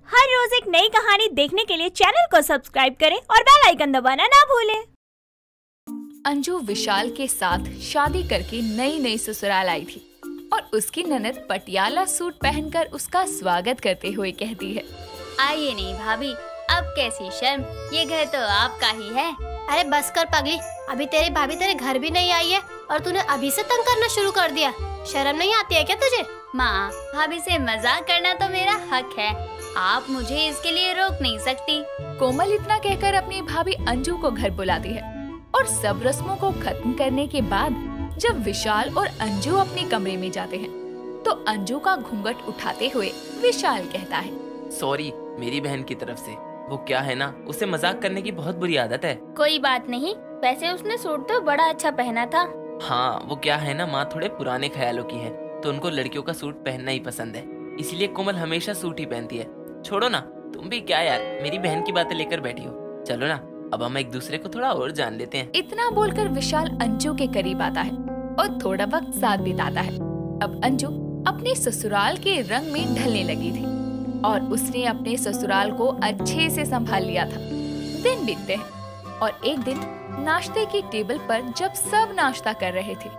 हर रोज एक नई कहानी देखने के लिए चैनल को सब्सक्राइब करें और बेल आइकन दबाना ना भूलें। अंजू विशाल के साथ शादी करके नई नई ससुराल आई थी और उसकी ननद पटियाला सूट पहनकर उसका स्वागत करते हुए कहती है, आइए नहीं भाभी, अब कैसी शर्म, ये घर तो आपका ही है। अरे बस कर पगली, अभी तेरी भाभी तेरे घर भी नहीं आई है और तूने अभी से तंग करना शुरू कर दिया। शर्म नहीं आती है क्या तुझे? माँ, भाभी से मजाक करना तो मेरा हक है, आप मुझे इसके लिए रोक नहीं सकती। कोमल इतना कहकर अपनी भाभी अंजू को घर बुलाती है और सब रस्मों को खत्म करने के बाद जब विशाल और अंजू अपने कमरे में जाते हैं तो अंजू का घूंघट उठाते हुए विशाल कहता है, सॉरी मेरी बहन की तरफ से। वो क्या है ना, उसे मजाक करने की बहुत बुरी आदत है। कोई बात नहीं, वैसे उसने सूट तो बड़ा अच्छा पहना था। हाँ, वो क्या है ना, माँ थोड़े पुराने ख्यालों की है तो उनको लड़कियों का सूट पहनना ही पसंद है, इसलिए कोमल हमेशा सूट ही पहनती है। छोड़ो ना, तुम भी क्या यार, मेरी बहन की बातें लेकर बैठी हो। चलो ना, अब हम एक दूसरे को थोड़ा और जान लेते हैं। इतना बोलकर विशाल अंजू के करीब आता है और थोड़ा वक्त साथ बिताता है। अब अंजू अपने ससुराल के रंग में ढलने लगी थी और उसने अपने ससुराल को अच्छे से संभाल लिया था। दिन बीतते हैं और एक दिन नाश्ते की टेबल पर जब सब नाश्ता कर रहे थे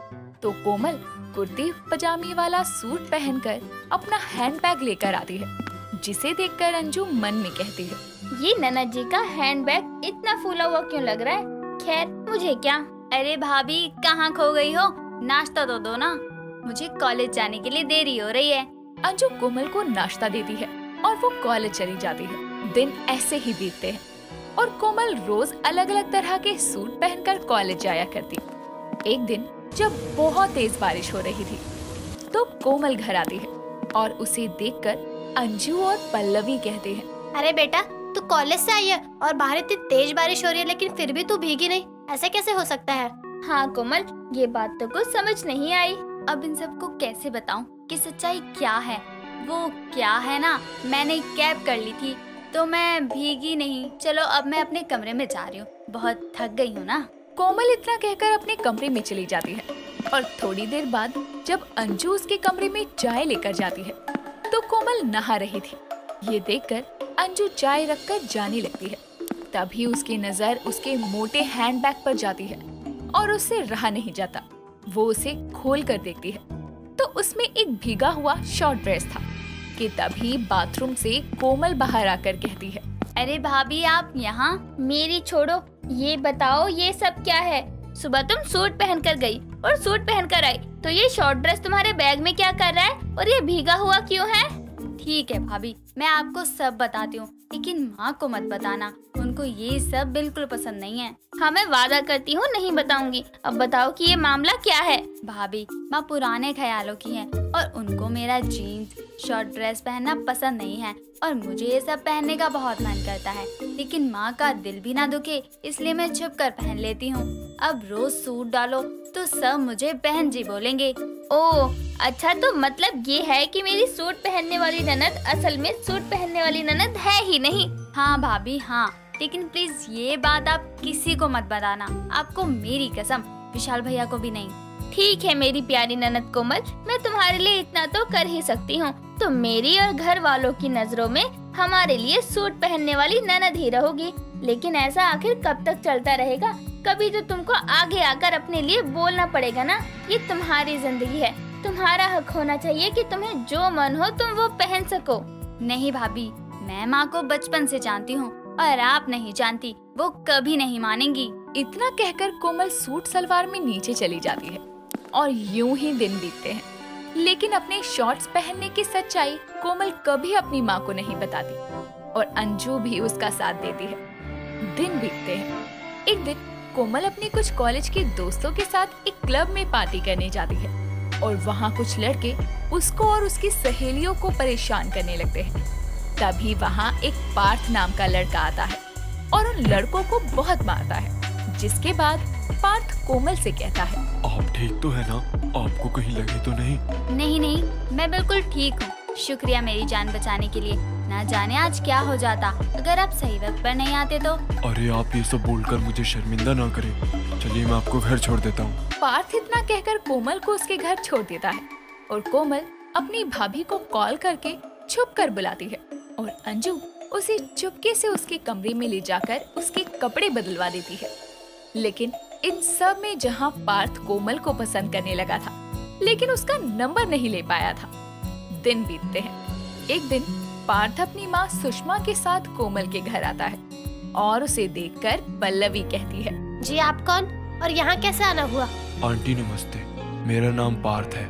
तो कोमल कुर्ती पजामी वाला सूट पहनकर अपना हैंडबैग लेकर आती है, जिसे देखकर अंजू मन में कहती है, ये ननद जी का हैंडबैग इतना फूला हुआ क्यों लग रहा है? खैर मुझे क्या। अरे भाभी, कहाँ खो गई हो? नाश्ता तो दो ना, मुझे कॉलेज जाने के लिए देरी हो रही है। अंजू कोमल को नाश्ता देती है और वो कॉलेज चली जाती है। दिन ऐसे ही बीतते हैं और कोमल रोज अलग अलग तरह के सूट पहनकर कॉलेज जाया करती। एक दिन जब बहुत तेज बारिश हो रही थी तो कोमल घर आती है और उसे देखकर अंजू और पल्लवी कहते हैं, अरे बेटा, तू कॉलेज से आई है और बाहर इतनी तेज बारिश हो रही है लेकिन फिर भी तू भीगी नहीं, ऐसा कैसे हो सकता है? हाँ कोमल, ये बात तो कुछ समझ नहीं आई। अब इन सबको कैसे बताऊं कि सच्चाई क्या है? वो क्या है ना, मैंने कैब कर ली थी तो मैं भीगी नहीं। चलो अब मैं अपने कमरे में जा रही हूँ, बहुत थक गई हूँ ना। कोमल इतना कहकर अपने कमरे में चली जाती है और थोड़ी देर बाद जब अंजू उसके कमरे में चाय लेकर जाती है तो कोमल नहा रही थी। ये देखकर अंजू चाय रखकर जाने लगती है। तभी उसकी नजर उसके मोटे हैंडबैग पर जाती है और उससे रहा नहीं जाता। वो उसे खोल कर देखती है तो उसमें एक भीगा हुआ शॉर्ट ड्रेस था कि तभी बाथरूम से कोमल बाहर आकर कहती है, अरे भाभी आप यहाँ? मेरी छोड़ो, ये बताओ ये सब क्या है? सुबह तुम सूट पहनकर गई और सूट पहनकर आई, तो ये शॉर्ट ड्रेस तुम्हारे बैग में क्या कर रहा है और ये भीगा हुआ क्यों है? ठीक है भाभी, मैं आपको सब बताती हूँ, लेकिन माँ को मत बताना, उनको ये सब बिल्कुल पसंद नहीं है। हाँ मैं वादा करती हूँ नहीं बताऊंगी। अब बताओ कि ये मामला क्या है? भाभी, माँ पुराने ख्यालों की हैं और उनको मेरा जीन्स शॉर्ट ड्रेस पहनना पसंद नहीं है और मुझे ये सब पहनने का बहुत मन करता है, लेकिन माँ का दिल भी ना दुखे इसलिए मैं छुप कर पहन लेती हूँ। अब रोज सूट डालो तो सब मुझे बहन जी बोलेंगे। ओह अच्छा, तो मतलब ये है कि मेरी सूट पहनने वाली ननद असल में सूट पहनने वाली ननद है ही नहीं। हाँ भाभी हाँ, लेकिन प्लीज ये बात आप किसी को मत बताना, आपको मेरी कसम, विशाल भैया को भी नहीं। ठीक है मेरी प्यारी ननद कोमल, मैं तुम्हारे लिए इतना तो कर ही सकती हूँ। तो मेरी और घर वालों की नजरों में हमारे लिए सूट पहनने वाली ननद ही रहोगी, लेकिन ऐसा आखिर कब तक चलता रहेगा? कभी तो तुमको आगे आकर अपने लिए बोलना पड़ेगा ना। ये तुम्हारी जिंदगी है, तुम्हारा हक होना चाहिए कि तुम्हें जो मन हो तुम वो पहन सको। नहीं भाभी, मैं माँ को बचपन से जानती हूँ और आप नहीं जानती, वो कभी नहीं मानेंगी। इतना कहकर कोमल सूट सलवार में नीचे चली जाती है और यूं ही दिन बीतते हैं, लेकिन अपने शॉर्ट्स पहनने की सच्चाई कोमल कभी अपनी माँ को नहीं बताती और अंजू भी उसका साथ देती है। दिन बीतते हैं। एक दिन कोमल अपने कुछ कॉलेज के दोस्तों के साथ एक क्लब में पार्टी करने जाती है और वहाँ कुछ लड़के उसको और उसकी सहेलियों को परेशान करने लगते हैं। तभी वहाँ एक पार्थ नाम का लड़का आता है और उन लड़कों को बहुत मारता है, जिसके बाद पार्थ कोमल से कहता है, आप ठीक तो है ना? आपको कहीं लगे तो नहीं? नहीं नहीं, मैं बिल्कुल ठीक हूँ। शुक्रिया मेरी जान बचाने के लिए। ना जाने आज क्या हो जाता अगर आप सही वक्त पर नहीं आते तो। अरे आप ये सब बोलकर मुझे शर्मिंदा ना करें, चलिए मैं आपको घर छोड़ देता हूँ। पार्थ इतना कहकर कोमल को उसके घर छोड़ देता है और कोमल अपनी भाभी को कॉल करके छुप कर बुलाती है और अंजू उसे चुपके से उसके कमरे में ले जाकर उसके कपड़े बदलवा देती है। लेकिन इन सब में जहाँ पार्थ कोमल को पसंद करने लगा था, लेकिन उसका नंबर नहीं ले पाया था। दिन बीतते हैं। एक दिन पार्थ अपनी माँ सुषमा के साथ कोमल के घर आता है और उसे देखकर पल्लवी कहती है, जी आप कौन और यहाँ कैसे आना हुआ? आंटी नमस्ते, मेरा नाम पार्थ है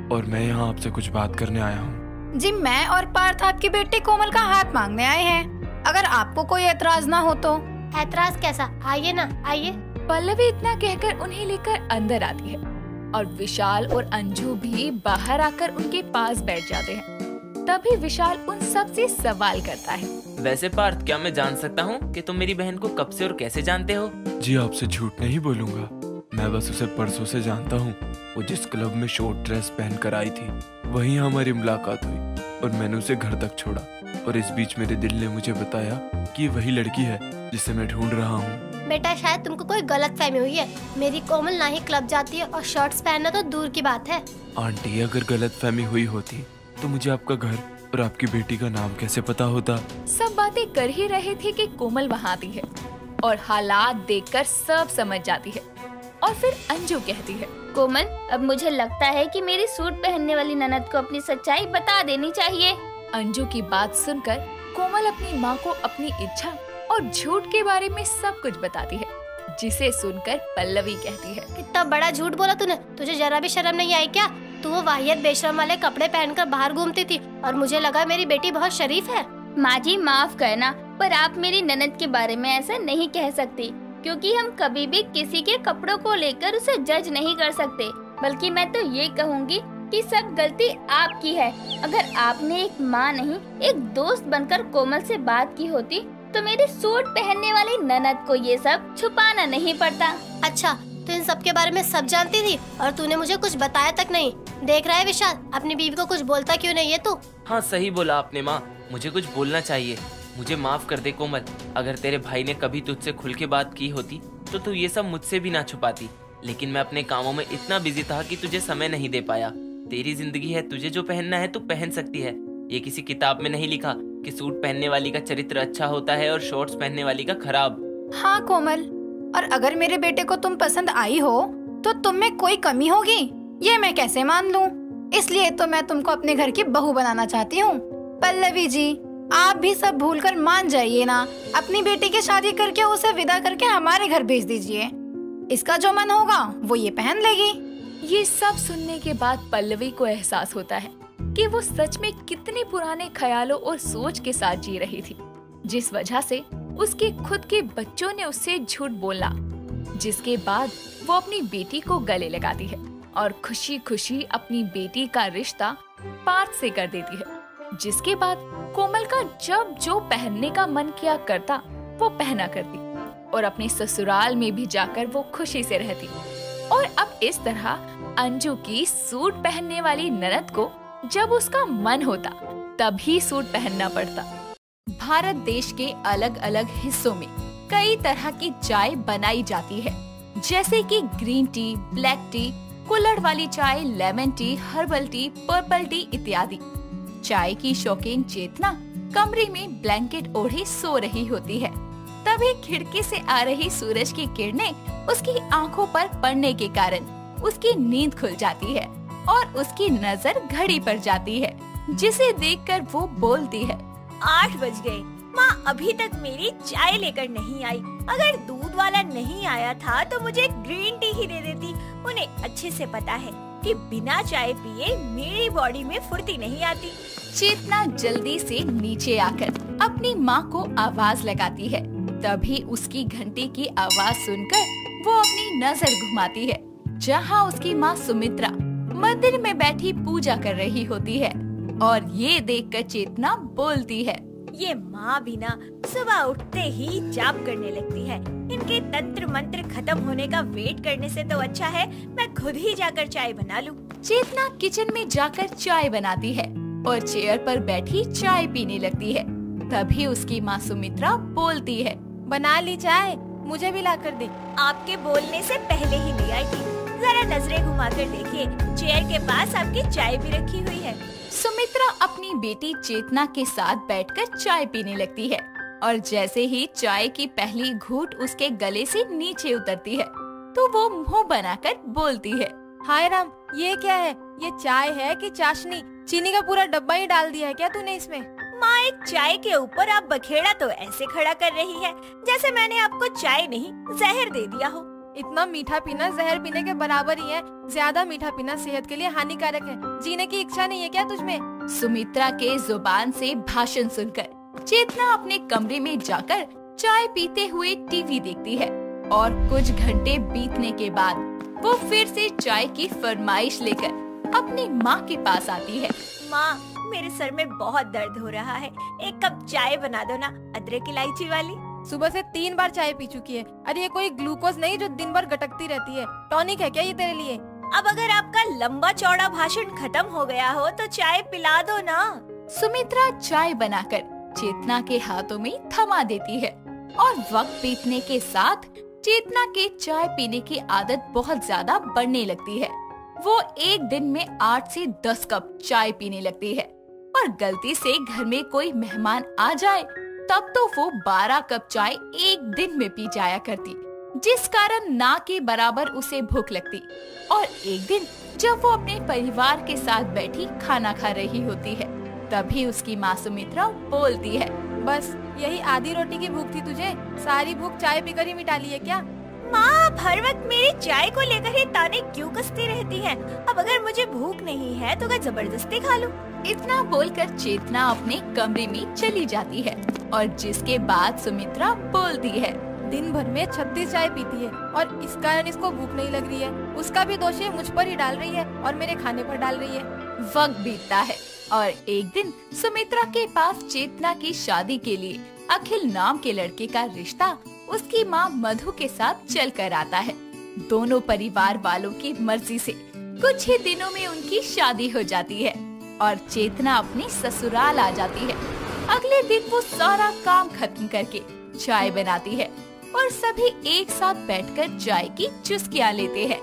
और मैं यहाँ आपसे कुछ बात करने आया हूँ। जी मैं और पार्थ आपके बेटे कोमल का हाथ मांगने आए हैं, अगर आपको कोई एतराज ना हो तो। ऐतराज कैसा? आइए ना, आइए। पल्लवी इतना कहकर उन्हें लेकर अंदर आती है और विशाल और अंजू भी बाहर आकर उनके पास बैठ जाते हैं। तभी विशाल उन सब से सवाल करता है, वैसे पार्थ, क्या मैं जान सकता हूँ कि तुम मेरी बहन को कब से और कैसे जानते हो? जी आपसे झूठ नहीं बोलूँगा, मैं बस उसे परसों से जानता हूँ। वो जिस क्लब में शॉर्ट ड्रेस पहन कर आई थी वहीं हमारी मुलाकात हुई और मैंने उसे घर तक छोड़ा और इस बीच मेरे दिल ने मुझे बताया कि वही लड़की है जिसे मैं ढूंढ रहा हूँ। बेटा शायद तुमको कोई गलत फहमी हुई है। मेरी कोमल ना ही क्लब जाती है और शर्ट्स पहनना तो दूर की बात है। आंटी, अगर गलत फहमी हुई होती तो मुझे आपका घर और आपकी बेटी का नाम कैसे पता होता? सब बातें कर ही रहे थे कि कोमल वहाँ आती है और हालात देखकर सब समझ जाती है। और फिर अंजू कहती है, कोमल, अब मुझे लगता है कि मेरी सूट पहनने वाली ननद को अपनी सच्चाई बता देनी चाहिए। अंजू की बात सुनकर कोमल अपनी माँ को अपनी इच्छा और झूठ के बारे में सब कुछ बताती है, जिसे सुनकर पल्लवी कहती है, इतना बड़ा झूठ बोला तूने, तुझे जरा भी शर्म नहीं आई क्या? तू वो वाहियत बेशरम वाले कपड़े पहनकर बाहर घूमती थी और मुझे लगा मेरी बेटी बहुत शरीफ है। माँ जी माफ करना, पर आप मेरी ननद के बारे में ऐसा नहीं कह सकती, क्योंकि हम कभी भी किसी के कपड़ों को लेकर उसे जज नहीं कर सकते। बल्कि मैं तो ये कहूँगी कि सब गलती आपकी है। अगर आपने एक माँ नहीं एक दोस्त बनकर कोमल से बात की होती तो मेरी सूट पहनने वाली ननद को ये सब छुपाना नहीं पड़ता। अच्छा, तो इन सब के बारे में सब जानती थी और तूने मुझे कुछ बताया तक नहीं। देख रहा है विशाल, अपनी बीवी को कुछ बोलता क्यों नहीं है तू? हाँ सही बोला आपने माँ, मुझे कुछ बोलना चाहिए। मुझे माफ कर दे कोमल, अगर तेरे भाई ने कभी तुझसे खुल के बात की होती तो तू ये सब मुझसे भी ना छुपाती। लेकिन मैं अपने कामों में इतना बिजी था कि तुझे समय नहीं दे पाया। तेरी जिंदगी है, तुझे जो पहनना है तू पहन सकती है। ये किसी किताब में नहीं लिखा कि सूट पहनने वाली का चरित्र अच्छा होता है और शॉर्ट्स पहनने वाली का खराब। हाँ कोमल, और अगर मेरे बेटे को तुम पसंद आई हो तो तुम में कोई कमी होगी ये मैं कैसे मान लूं? इसलिए तो मैं तुमको अपने घर की बहू बनाना चाहती हूँ। पल्लवी जी, आप भी सब भूलकर मान जाइए ना, अपनी बेटी की शादी करके उसे विदा करके हमारे घर भेज दीजिए। इसका जो मन होगा वो ये पहन लेगी। ये सब सुनने के बाद पल्लवी को एहसास होता है कि वो सच में कितने पुराने ख्यालों और सोच के साथ जी रही थी, जिस वजह से उसके खुद के बच्चों ने उससे झूठ बोला। जिसके बाद वो अपनी बेटी को गले लगाती है और खुशी खुशी अपनी बेटी का रिश्ता पार्थ से कर देती है। जिसके बाद कोमल का जब जो पहनने का मन किया करता वो पहना करती और अपने ससुराल में भी जाकर वो खुशी से रहती। और अब इस तरह अंजू की सूट पहनने वाली ननद को जब उसका मन होता तभी सूट पहनना पड़ता। भारत देश के अलग अलग हिस्सों में कई तरह की चाय बनाई जाती है, जैसे कि ग्रीन टी, ब्लैक टी, कुल्हड़ वाली चाय, lemon tea, herbal tea, purple T इत्यादि। चाय की शौकीन चेतना कमरे में ब्लैंकेट ओढ़े सो रही होती है। तभी खिड़की से आ रही सूरज की किरणें उसकी आंखों पर पड़ने के कारण उसकी नींद खुल जाती है और उसकी नजर घड़ी पर जाती है, जिसे देखकर वो बोलती है, 8 बज गए, माँ अभी तक मेरी चाय लेकर नहीं आई। अगर दूध वाला नहीं आया था तो मुझे ग्रीन टी ही दे देती। उन्हें अच्छे से पता है कि बिना चाय पिए मेरी बॉडी में फुर्ती नहीं आती। चेतना जल्दी से नीचे आकर अपनी माँ को आवाज लगाती है। तभी उसकी घंटी की आवाज सुनकर वो अपनी नजर घुमाती है, जहाँ उसकी माँ सुमित्रा मंदिर में बैठी पूजा कर रही होती है। और ये देखकर चेतना बोलती है, ये माँ भी ना सुबह उठते ही जाप करने लगती है। इनके तंत्र मंत्र खत्म होने का वेट करने से तो अच्छा है मैं खुद ही जाकर चाय बना लूं। चेतना किचन में जाकर चाय बनाती है और चेयर पर बैठी चाय पीने लगती है। तभी उसकी माँ सुमित्रा बोलती है, बना ली चाय, मुझे भी ला कर दे। आपके बोलने से पहले ही ले आई थी। जरा नजरें घुमाकर देखिए, चेयर के पास आपकी चाय भी रखी हुई है। सुमित्रा अपनी बेटी चेतना के साथ बैठकर चाय पीने लगती है और जैसे ही चाय की पहली घूंट उसके गले से नीचे उतरती है तो वो मुंह बनाकर बोलती है, हाय राम, ये क्या है? ये चाय है कि चाशनी? चीनी का पूरा डब्बा ही डाल दिया है क्या तूने इसमें? माँ, एक चाय के ऊपर आप बखेड़ा तो ऐसे खड़ा कर रही है जैसे मैंने आपको चाय नहीं जहर दे दिया हो। इतना मीठा पीना जहर पीने के बराबर ही है। ज्यादा मीठा पीना सेहत के लिए हानिकारक है। जीने की इच्छा नहीं है क्या तुझमें? सुमित्रा के जुबान से भाषण सुनकर चेतना अपने कमरे में जाकर चाय पीते हुए टीवी देखती है और कुछ घंटे बीतने के बाद वो फिर से चाय की फरमाइश लेकर अपनी माँ के पास आती है। माँ, मेरे सर में बहुत दर्द हो रहा है, एक कप चाय बना दो ना, अदरक इलायची वाली। सुबह से 3 बार चाय पी चुकी है। अरे ये कोई ग्लूकोज नहीं जो दिन भर गटकती रहती है, टॉनिक है क्या ये तेरे लिए? अब अगर आपका लंबा चौड़ा भाषण खत्म हो गया हो तो चाय पिला दो ना। सुमित्रा चाय बनाकर चेतना के हाथों में थमा देती है और वक्त बीतने के साथ चेतना के चाय पीने की आदत बहुत ज्यादा बढ़ने लगती है। वो एक दिन में 8 से 10 कप चाय पीने लगती है और गलती से घर में कोई मेहमान आ जाए तब तो वो 12 कप चाय एक दिन में पी जाया करती, जिस कारण ना के बराबर उसे भूख लगती। और एक दिन जब वो अपने परिवार के साथ बैठी खाना खा रही होती है तभी उसकी माँ सुमित्रा बोलती है, बस यही आधी रोटी की भूख थी तुझे? सारी भूख चाय पीकर ही मिटा ली है क्या? माँ, आप हर वक्त मेरी चाय को लेकर ही ताने क्यों कसती रहती हैं? अब अगर मुझे भूख नहीं है तो क्या जबरदस्ती खा लूं? इतना बोलकर चेतना अपने कमरे में चली जाती है और जिसके बाद सुमित्रा बोलती है, दिन भर में 36 चाय पीती है और इस कारण इसको भूख नहीं लग रही है। उसका भी दोष मुझ पर ही डाल रही है और मेरे खाने पर डाल रही है। वक्त बीतता है और एक दिन सुमित्रा के पास चेतना की शादी के लिए अखिल नाम के लड़के का रिश्ता उसकी माँ मधु के साथ चल कर आता है। दोनों परिवार वालों की मर्जी से कुछ ही दिनों में उनकी शादी हो जाती है और चेतना अपने ससुराल आ जाती है। अगले दिन वो सारा काम खत्म करके चाय बनाती है और सभी एक साथ बैठकर चाय की चुस्कियाँ लेते हैं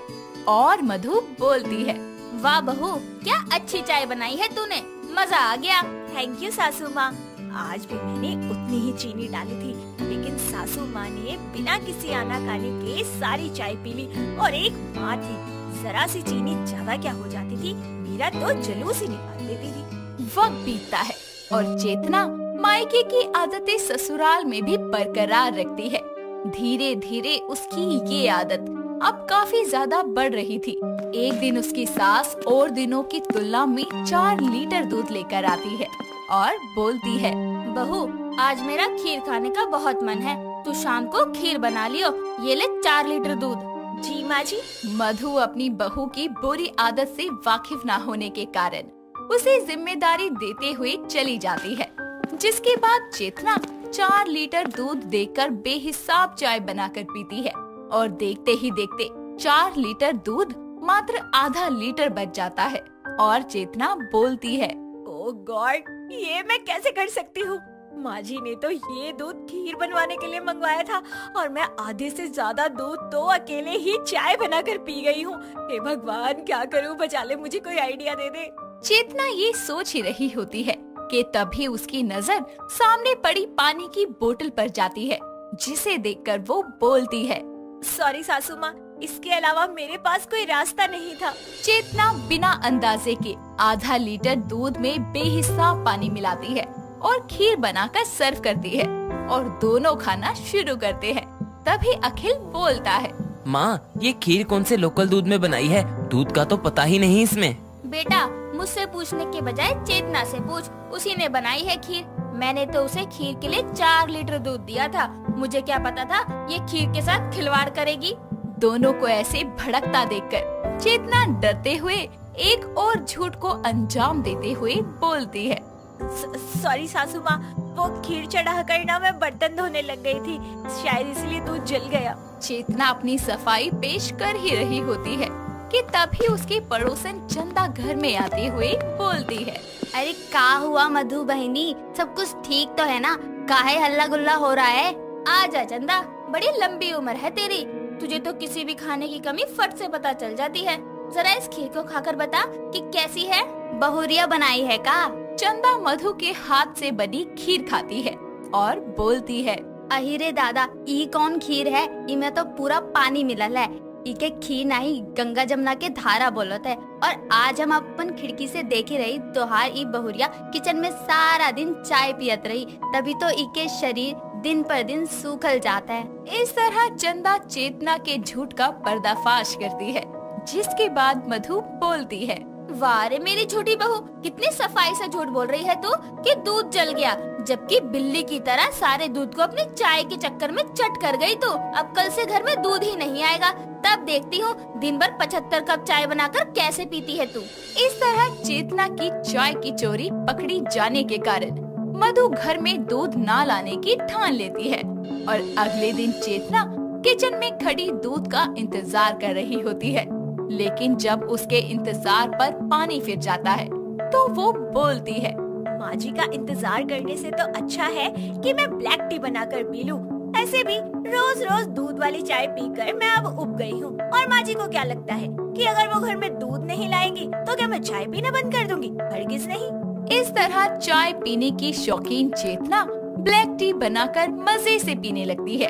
और मधु बोलती है, वाह बहू, क्या अच्छी चाय बनाई है तूने, मजा आ गया। थैंक यू सासू माँ। आज भी मैंने उतनी ही चीनी डाली थी, लेकिन सासू माँ ने बिना किसी आनाकानी के सारी चाय पी ली। और एक बात थी, जरा सी चीनी ज्यादा क्या हो जाती थी, मेरा तो जुलूस ही निकाल देती थी। वक्त बीतता है और चेतना मायके की आदतें ससुराल में भी बरकरार रखती है। धीरे धीरे उसकी ये आदत अब काफी ज्यादा बढ़ रही थी। एक दिन उसकी सास और दिनों की तुलना में 4 लीटर दूध लेकर आती है और बोलती है, बहू, आज मेरा खीर खाने का बहुत मन है, तू शाम को खीर बना लियो, ये ले 4 लीटर दूध। जी माँ जी। मधु अपनी बहू की बुरी आदत से वाकिफ न होने के कारण उसे जिम्मेदारी देते हुए चली जाती है, जिसके बाद चेतना 4 लीटर दूध देकर बेहिसाब चाय बनाकर पीती है और देखते ही देखते 4 लीटर दूध मात्र आधा लीटर बच जाता है और चेतना बोलती है, ओह गॉड, ये मैं कैसे कर सकती हूँ? माँ जी ने तो ये दूध खीर बनवाने के लिए मंगवाया था और मैं आधे से ज्यादा दूध तो अकेले ही चाय बनाकर पी गई हूँ। हे भगवान, क्या करूँ, बचा ले, मुझे कोई आइडिया दे दे। चेतना ये सोच ही रही होती है कि तभी उसकी नजर सामने पड़ी पानी की बोतल पर जाती है, जिसे देखकर वो बोलती है, सॉरी सासू माँ, इसके अलावा मेरे पास कोई रास्ता नहीं था। चेतना बिना अंदाजे के आधा लीटर दूध में बेहिसाब पानी मिलाती है और खीर बनाकर सर्व करती है और दोनों खाना शुरू करते हैं। तभी अखिल बोलता है, माँ, ये खीर कौन से लोकल दूध में बनाई है? दूध का तो पता ही नहीं इसमें। बेटा, मुझसे पूछने के बजाय चेतना से पूछ, उसी ने बनाई है खीर। मैंने तो उसे खीर के लिए 4 लीटर दूध दिया था, मुझे क्या पता था ये खीर के साथ खिलवाड़ करेगी। दोनों को ऐसे भड़कता देखकर चेतना डरते हुए एक और झूठ को अंजाम देते हुए बोलती है, सॉरी सासू माँ, वो खीर चढ़ा कर ना मैं बर्तन धोने लग गई थी, शायद इसलिए दूध जल गया। चेतना अपनी सफाई पेश कर ही रही होती है कि तभी उसकी पड़ोसन चंदा घर में आते हुए बोलती है, अरे क्या हुआ मधु बहनी, सब कुछ ठीक तो है ना? काहे हल्ला गुल्ला हो रहा है? आजा चंदा, बड़ी लंबी उम्र है तेरी, तुझे तो किसी भी खाने की कमी फट से पता चल जाती है। जरा इस खीर को खाकर बता कि कैसी है, बहुरिया बनाई है का? चंदा मधु के हाथ से बनी खीर खाती है और बोलती है, अहिरे दादा, ई कौन खीर है? इमे तो पूरा पानी मिलल है। इके खीर नहीं, गंगा जमुना के धारा बोलत है। और आज हम अपन खिड़की से देखे रही तोहार ई बहुरिया किचन में सारा दिन चाय पियत रही, तभी तो इके शरीर दिन पर दिन सूखल जाता है। इस तरह चंदा चेतना के झूठ का पर्दाफाश करती है, जिसके बाद मधु बोलती है, वाह रे मेरी छोटी बहू, कितनी सफाई से झूठ बोल रही है तू कि दूध जल गया, जबकि बिल्ली की तरह सारे दूध को अपनी चाय के चक्कर में चट कर गई तू। अब कल से घर में दूध ही नहीं आएगा, तब देखती हूँ दिन भर 75 कप चाय बनाकर कैसे पीती है तू। इस तरह चेतना की चाय की चोरी पकड़ी जाने के कारण मधु घर में दूध ना लाने की ठान लेती है और अगले दिन चेतना किचन में खड़ी दूध का इंतजार कर रही होती है। लेकिन जब उसके इंतजार पर पानी फिर जाता है तो वो बोलती है, माँ जी का इंतजार करने से तो अच्छा है कि मैं ब्लैक टी बनाकर पी लूं। ऐसे भी रोज रोज दूध वाली चाय पीकर मैं अब उब गई हूँ। और माँ जी को क्या लगता है कि अगर वो घर में दूध नहीं लाएंगी तो क्या मैं चाय पीना बंद कर दूंगी? हरगिज नहीं। इस तरह चाय पीने की शौकीन चेतना ब्लैक टी बनाकर मजे से पीने लगती है।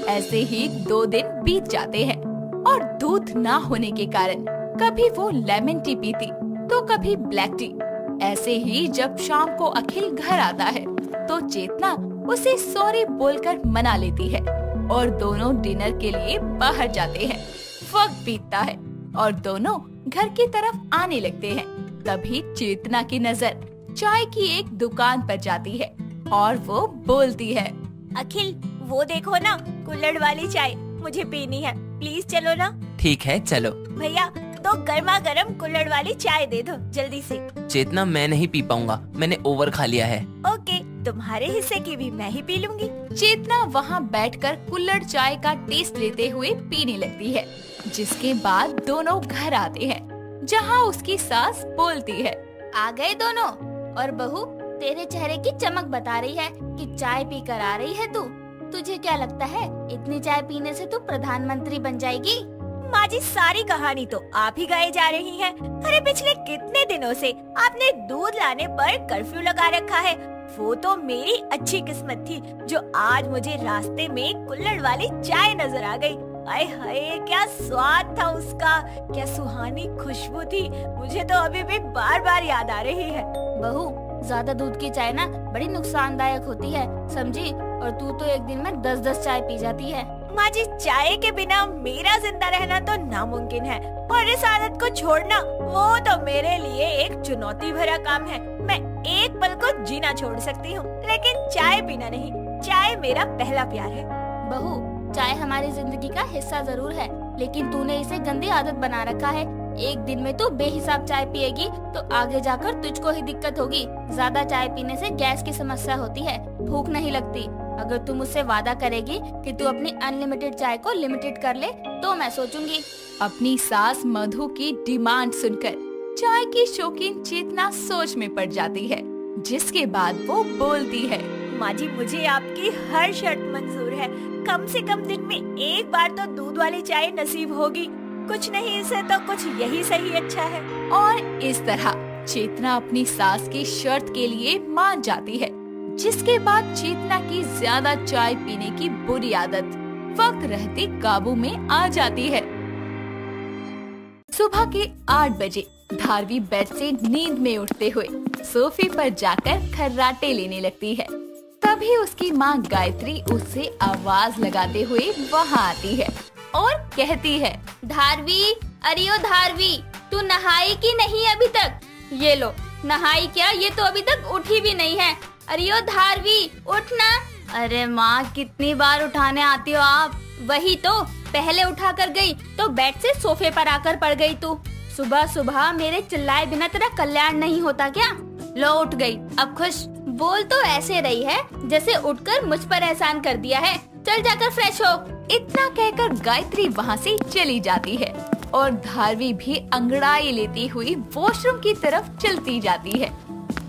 ऐसे ही 2 दिन बीत जाते हैं और दूध ना होने के कारण कभी वो लेमन टी पीती तो कभी ब्लैक टी। ऐसे ही जब शाम को अखिल घर आता है तो चेतना उसे सॉरी बोलकर मना लेती है और दोनों डिनर के लिए बाहर जाते हैं। वक्त बीतता है और दोनों घर की तरफ आने लगते हैं। तभी चेतना की नजर चाय की एक दुकान पर जाती है और वो बोलती है, अखिल वो देखो ना, कुल्हड़ वाली चाय मुझे पीनी है, प्लीज चलो ना। ठीक है चलो। भैया तो गर्मा गर्म कुल्हड़ वाली चाय दे दो जल्दी से। चेतना मैं नहीं पी पाऊंगा, मैंने ओवर खा लिया है। ओके, तुम्हारे हिस्से की भी मैं ही पी लूंगी। चेतना वहाँ बैठकर कुल्हड़ चाय का टेस्ट लेते हुए पीने लगती है, जिसके बाद दोनों घर आते हैं जहाँ उसकी सास बोलती है, आ गए दोनों। और बहू, तेरे चेहरे की चमक बता रही है कि चाय पी कर आ रही है तू। तुझे क्या लगता है इतनी चाय पीने से तू प्रधानमंत्री बन जाएगी? माँ जी सारी कहानी तो आप ही गाए जा रही हैं। अरे पिछले कितने दिनों से आपने दूध लाने पर कर्फ्यू लगा रखा है। वो तो मेरी अच्छी किस्मत थी जो आज मुझे रास्ते में कुल्हड़ वाली चाय नजर आ गई। आए हाय, क्या स्वाद था उसका, क्या सुहानी खुशबू थी। मुझे तो अभी भी बार बार याद आ रही है। बहू, ज्यादा दूध की चाय ना बड़ी नुकसानदायक होती है, समझी? और तू तो एक दिन में 10-10 चाय पी जाती है। माँ जी, चाय के बिना मेरा जिंदा रहना तो नामुमकिन है और इस आदत को छोड़ना वो तो मेरे लिए एक चुनौती भरा काम है। मैं एक पल को जीना छोड़ सकती हूँ, लेकिन चाय पीना नहीं। चाय मेरा पहला प्यार है। बहू, चाय हमारी जिंदगी का हिस्सा जरूर है, लेकिन तूने इसे गंदी आदत बना रखा है। एक दिन में तू बेहिसाब चाय पिएगी तो आगे जाकर तुझको ही दिक्कत होगी। ज्यादा चाय पीने से गैस की समस्या होती है, भूख नहीं लगती। अगर तू मुझसे वादा करेगी कि तू अपनी अनलिमिटेड चाय को लिमिटेड कर ले तो मैं सोचूंगी। अपनी सास मधु की डिमांड सुनकर चाय की शौकीन चेतना सोच में पड़ जाती है, जिसके बाद वो बोलती है, माँ जी मुझे आपकी हर शर्त मंजूर है। कम से कम दिन में एक बार तो दूध वाली चाय नसीब होगी। कुछ नहीं इसे तो कुछ यही सही अच्छा है। और इस तरह चेतना अपनी सास की शर्त के लिए मान जाती है, जिसके बाद चेतना की ज्यादा चाय पीने की बुरी आदत वक्त रहते काबू में आ जाती है। सुबह के 8 बजे धारवी बेड से नींद में उठते हुए सोफे पर जाकर खर्राटे लेने लगती है। तभी उसकी माँ गायत्री उससे आवाज लगाते हुए वहाँ आती है और कहती है, धारवी, अरे ओ धारवी, तू नहाई कि नहीं अभी तक? ये लो, नहाई क्या? ये तो अभी तक उठी भी नहीं है। अरे ओ धारवी, उठना। अरे माँ, कितनी बार उठाने आती हो आप? वही तो, पहले उठा कर गई तो बेड से सोफे पर आकर पड़ गई तू। सुबह सुबह मेरे चिल्लाए बिना तेरा कल्याण नहीं होता क्या? लो, उठ गई, अब खुश? बोल तो ऐसे रही है जैसे उठकर मुझ पर एहसान कर दिया है। चल जाकर फ्रेश हो। इतना कहकर गायत्री वहाँ से चली जाती है और धारवी भी अंगड़ाई लेती हुई वॉशरूम की तरफ चलती जाती है।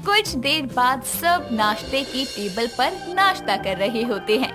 कुछ देर बाद सब नाश्ते की टेबल पर नाश्ता कर रहे होते हैं।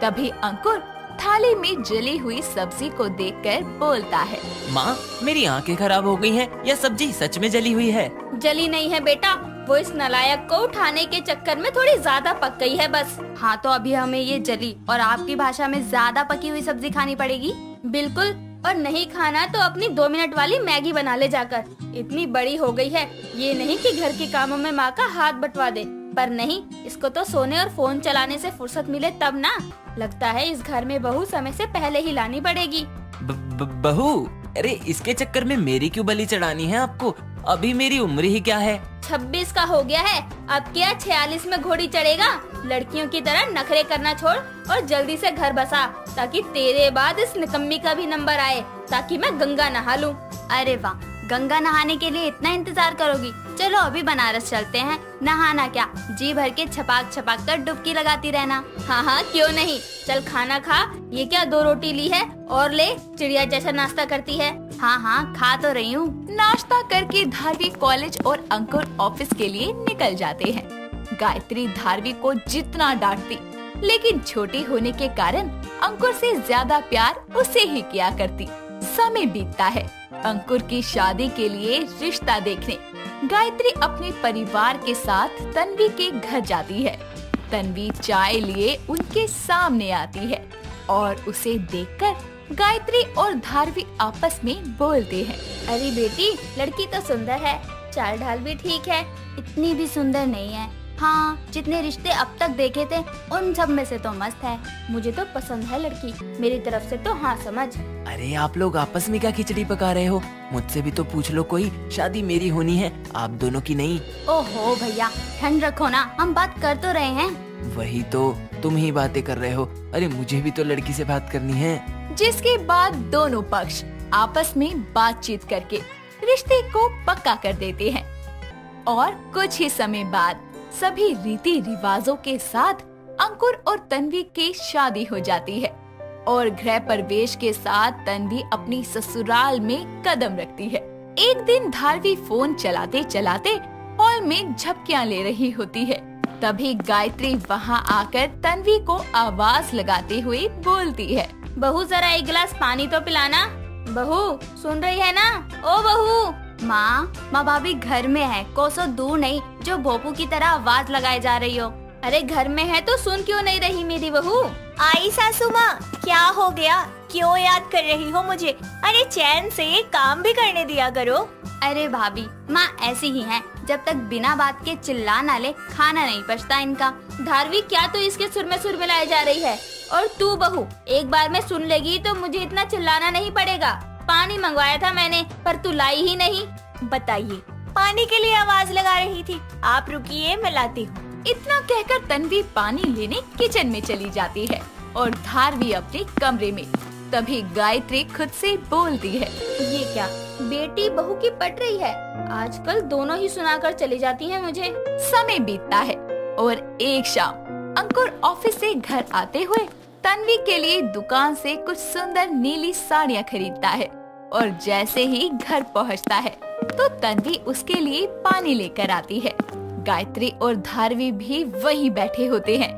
तभी अंकुर थाली में जली हुई सब्जी को देखकर बोलता है। माँ, मेरी आंखें खराब हो गई हैं। यह सब्जी सच में जली हुई है। जली नहीं है बेटा, वो इस नालायक को उठाने के चक्कर में थोड़ी ज्यादा पक गई है बस। हाँ, तो अभी हमें ये जली और आपकी भाषा में ज्यादा पकी हुई सब्जी खानी पड़ेगी। बिल्कुल, और नहीं खाना तो अपनी 2 मिनट वाली मैगी बना ले जाकर। इतनी बड़ी हो गई है, ये नहीं कि घर के कामों में माँ का हाथ बंटवा दे। पर नहीं, इसको तो सोने और फोन चलाने से फुर्सत मिले तब ना। लगता है इस घर में बहू समय से पहले ही लानी पड़ेगी। बहू? अरे इसके चक्कर में मेरी क्यों बलि चढ़ानी है आपको? अभी मेरी उम्र ही क्या है? 26 का हो गया है, अब क्या 46 में घोड़ी चढ़ेगा? लड़कियों की तरह नखरे करना छोड़ और जल्दी से घर बसा, ताकि तेरे बाद इस निकम्मी का भी नंबर आए, ताकि मैं गंगा नहा लूं। अरे वाह, गंगा नहाने के लिए इतना इंतजार करोगी? चलो अभी बनारस चलते हैं। नहाना क्या, जी भर के छपाक छपाक कर डुबकी लगाती रहना। हाँ हाँ, क्यों नहीं। चल खाना खा। ये क्या 2 रोटी ली है? और ले, चिड़िया जैसा नाश्ता करती है। हाँ हाँ, खा तो रही हूँ। नाश्ता करके धारवी कॉलेज और अंकुर ऑफिस के लिए निकल जाते हैं। गायत्री धारवी को जितना डांटती, लेकिन छोटी होने के कारण अंकुर से ज्यादा प्यार उसे ही किया करती। समय बीतता है। अंकुर की शादी के लिए रिश्ता देखने गायत्री अपने परिवार के साथ तन्वी के घर जाती है। तन्वी चाय लिए उनके सामने आती है और उसे देखकर गायत्री और धारवी आपस में बोलते हैं। अरे बेटी, लड़की तो सुंदर है, चाल ढाल भी ठीक है, इतनी भी सुंदर नहीं है। हाँ, जितने रिश्ते अब तक देखे थे उन सब में से तो मस्त है। मुझे तो पसंद है लड़की, मेरी तरफ से तो हाँ समझ। अरे आप लोग आपस में क्या खिचड़ी पका रहे हो? मुझसे भी तो पूछ लो कोई। शादी मेरी होनी है, आप दोनों की नहीं। ओहो भैया, ठंड रखो ना, हम बात कर तो रहे हैं। वही तो, तुम ही बातें कर रहे हो। अरे मुझे भी तो लड़की से बात करनी है। जिसके बाद दोनों पक्ष आपस में बातचीत करके रिश्ते को पक्का कर देते हैं और कुछ ही समय बाद सभी रीति रिवाजों के साथ अंकुर और तन्वी की शादी हो जाती है और गृह प्रवेश के साथ तन्वी अपनी ससुराल में कदम रखती है। एक दिन धारवी फोन चलाते चलाते हॉल में झपकियां ले रही होती है। तभी गायत्री वहां आकर तन्वी को आवाज लगाते हुए बोलती है। बहू, जरा एक गिलास पानी तो पिलाना। बहू, सुन रही है ना? ओ बहू। माँ भाभी घर में है, कोसों दूर नहीं, जो भोपू की तरह आवाज लगाए जा रही हो। अरे घर में है तो सुन क्यों नहीं रही मेरी बहू? आई सासू माँ, क्या हो गया? क्यों याद कर रही हो मुझे? अरे चैन से काम भी करने दिया करो। अरे भाभी, माँ ऐसी ही हैं, जब तक बिना बात के चिल्ला ना ले खाना नहीं पचता इनका। धारवी, क्या तो इसके सुर में सुर मिलाई जा रही है? और तू बहू, एक बार में सुन लेगी तो मुझे इतना चिल्लाना नहीं पड़ेगा। पानी मंगवाया था मैंने, पर तू लाई ही नहीं। बताइए, पानी के लिए आवाज लगा रही थी। आप रुकिए, मैं लाती हूँ। इतना कहकर तन्वी पानी लेने किचन में चली जाती है और धारवी अपने कमरे में। तभी गायत्री खुद से बोलती है। ये क्या बेटी बहू की पट रही है? आजकल दोनों ही सुनाकर चली जाती हैं मुझे। समय बीतता है और एक शाम अंकुर ऑफिस से घर आते हुए तन्वी के लिए दुकान से कुछ सुंदर नीली साड़ियाँ खरीदता है और जैसे ही घर पहुँचता है तो तन्वी उसके लिए पानी लेकर आती है। गायत्री और धारवी भी वहीं बैठे होते हैं।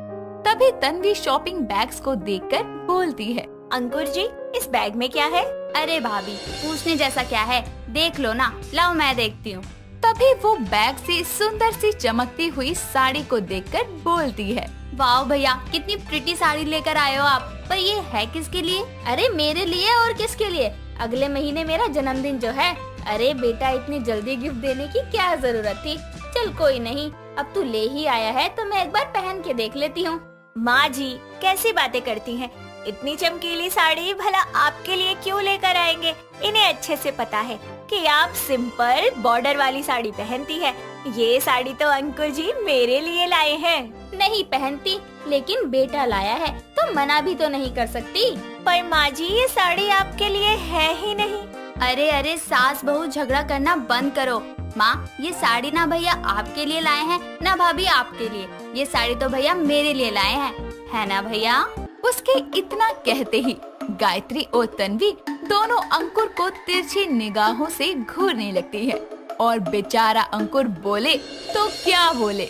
तभी तन्वी शॉपिंग बैग्स को देखकर बोलती है। अंकुर जी, इस बैग में क्या है? अरे भाभी, पूछने जैसा क्या है, देख लो ना। लाओ मैं देखती हूँ। तभी वो बैग से सुंदर सी चमकती हुई साड़ी को देखकर बोलती है। वाह भैया, कितनी प्रिटी साड़ी लेकर आए हो आप। पर ये है किसके लिए? अरे मेरे लिए, और किसके लिए? अगले महीने मेरा जन्मदिन जो है। अरे बेटा, इतनी जल्दी गिफ्ट देने की क्या जरूरत थी? चल कोई नहीं, अब तू ले ही आया है तो मैं एक बार पहन के देख लेती हूँ। माँ जी, कैसी बातें करती हैं? इतनी चमकीली साड़ी भला आपके लिए क्यों लेकर आएंगे? इन्हें अच्छे से पता है कि आप सिंपल बॉर्डर वाली साड़ी पहनती है। ये साड़ी तो अंकुर जी मेरे लिए लाए हैं। नहीं पहनती, लेकिन बेटा लाया है तो मना भी तो नहीं कर सकती। पर माँ जी, ये साड़ी आपके लिए है ही नहीं। अरे सास बहू झगड़ा करना बंद करो। माँ, ये साड़ी ना भैया आपके लिए लाए हैं, ना भाभी आपके लिए। ये साड़ी तो भैया मेरे लिए लाए हैं, है ना भैया? उसके इतना कहते ही गायत्री और तन्वी दोनों अंकुर को तिरछी निगाहों से घूरने लगती है और बेचारा अंकुर बोले तो क्या बोले।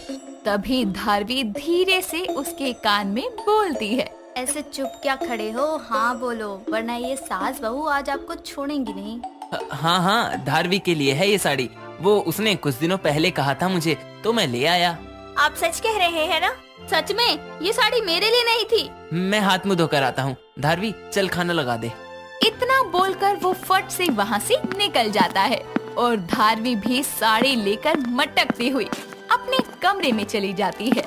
तभी धारवी धीरे से उसके कान में बोलती है। ऐसे चुप क्या खड़े हो? हाँ बोलो, वरना ये सास बहू आज आपको छोड़ेंगी नहीं। हाँ हाँ, धारवी के लिए है ये साड़ी। वो उसने कुछ दिनों पहले कहा था मुझे, तो मैं ले आया। आप सच कह रहे हैं ना? सच में? ये साड़ी मेरे लिए नहीं थी। मैं हाथ मुंह धोकर आता हूँ। धारवी चल खाना लगा दे। इतना बोलकर वो फट से वहाँ से निकल जाता है और धारवी भी साड़ी लेकर मटकती हुई अपने कमरे में चली जाती है।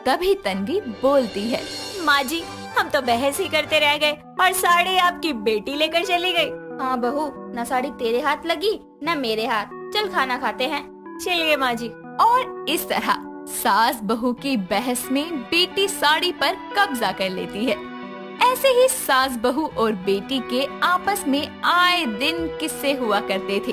तभी तन्वी बोलती है, माँ जी, हम तो बहस ही करते रह गए और साड़ी आपकी बेटी लेकर चली गई। हाँ बहू, न साड़ी तेरे हाथ लगी न मेरे हाथ। चल खाना खाते हैं। चलिए माँ जी। और इस तरह सास बहू की बहस में बेटी साड़ी पर कब्जा कर लेती है। ऐसे ही सास बहू और बेटी के आपस में आए दिन किस्से हुआ करते थे।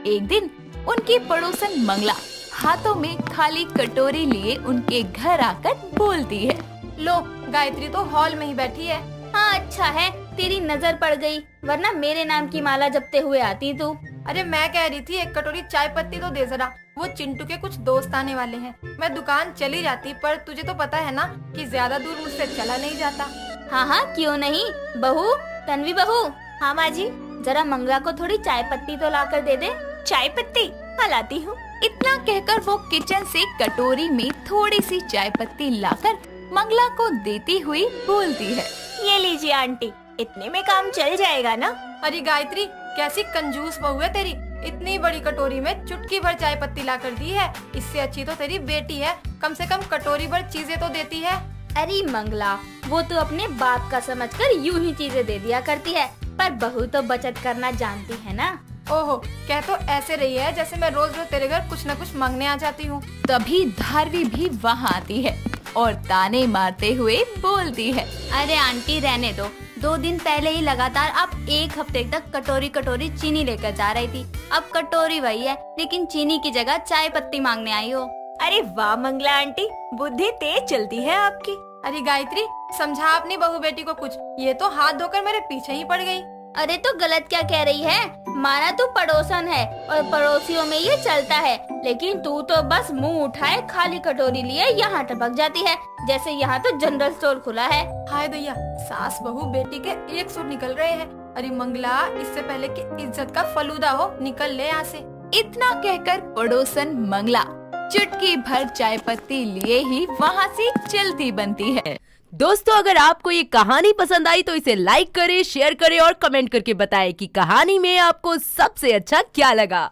एक दिन उनकी पड़ोसन मंगला हाथों में खाली कटोरी लिए उनके घर आकर बोलती है, लो, गायत्री तो हॉल में ही बैठी है। हाँ अच्छा है, तेरी नजर पड़ गई, वरना मेरे नाम की माला जपते हुए आती तू। अरे मैं कह रही थी एक कटोरी चाय पत्ती तो दे जरा, वो चिंटू के कुछ दोस्त आने वाले हैं। मैं दुकान चली जाती, पर तुझे तो पता है ना कि ज्यादा दूर मुझसे चला नहीं जाता। हाँ हाँ क्यों नहीं। बहू, तन्वी बहू। हाँ माँ जी। जरा मंगला को थोड़ी चाय पत्ती तो लाकर दे दे। चाय पत्ती? हाँ लाती हूँ। इतना कहकर वो किचन से कटोरी में थोड़ी सी चाय पत्ती लाकर मंगला को देती हुई बोलती है, ये लीजिए आंटी, इतने में काम चल जाएगा ना? अरे गायत्री, कैसी कंजूस बहू है तेरी। इतनी बड़ी कटोरी में चुटकी भर चाय पत्ती ला कर दी है। इससे अच्छी तो तेरी बेटी है, कम से कम कटोरी भर चीजें तो देती है। अरे मंगला, वो तो अपने बाप का समझकर यूं ही चीजें दे दिया करती है, पर बहू तो बचत करना जानती है ना। ओहो, कह तो ऐसे रही है जैसे मैं रोज रोज तेरे घर कुछ न कुछ मांगने आ जाती हूँ। तभी धारवी भी वहाँ आती है और ताने मारते हुए बोलती है, अरे आंटी रहने दो, 2 दिन पहले ही लगातार आप 1 हफ्ते तक कटोरी कटोरी चीनी लेकर जा रही थी। अब कटोरी वही है, लेकिन चीनी की जगह चाय पत्ती मांगने आई हो। अरे वाह मंगला आंटी, बुद्धि तेज चलती है आपकी। अरे गायत्री, समझा अपनी बहू बेटी को कुछ, ये तो हाथ धोकर मेरे पीछे ही पड़ गई। अरे तो गलत क्या कह रही है? माना तू पड़ोसन है और पड़ोसियों में ये चलता है, लेकिन तू तो बस मुंह उठाए खाली कटोरी लिए यहाँ टपक जाती है, जैसे यहाँ तो जनरल स्टोर खुला है। हाय दैया, सास बहू बेटी के एक सुर निकल रहे हैं। अरे मंगला, इससे पहले कि इज्जत का फलूदा हो, निकल ले यहाँ से। इतना कहकर पड़ोसन मंगला चुटकी भर चाय पत्ती लिए ही वहाँ से चलती बनती है। दोस्तों, अगर आपको ये कहानी पसंद आई तो इसे लाइक करें, शेयर करें और कमेंट करके बताएं कि कहानी में आपको सबसे अच्छा क्या लगा।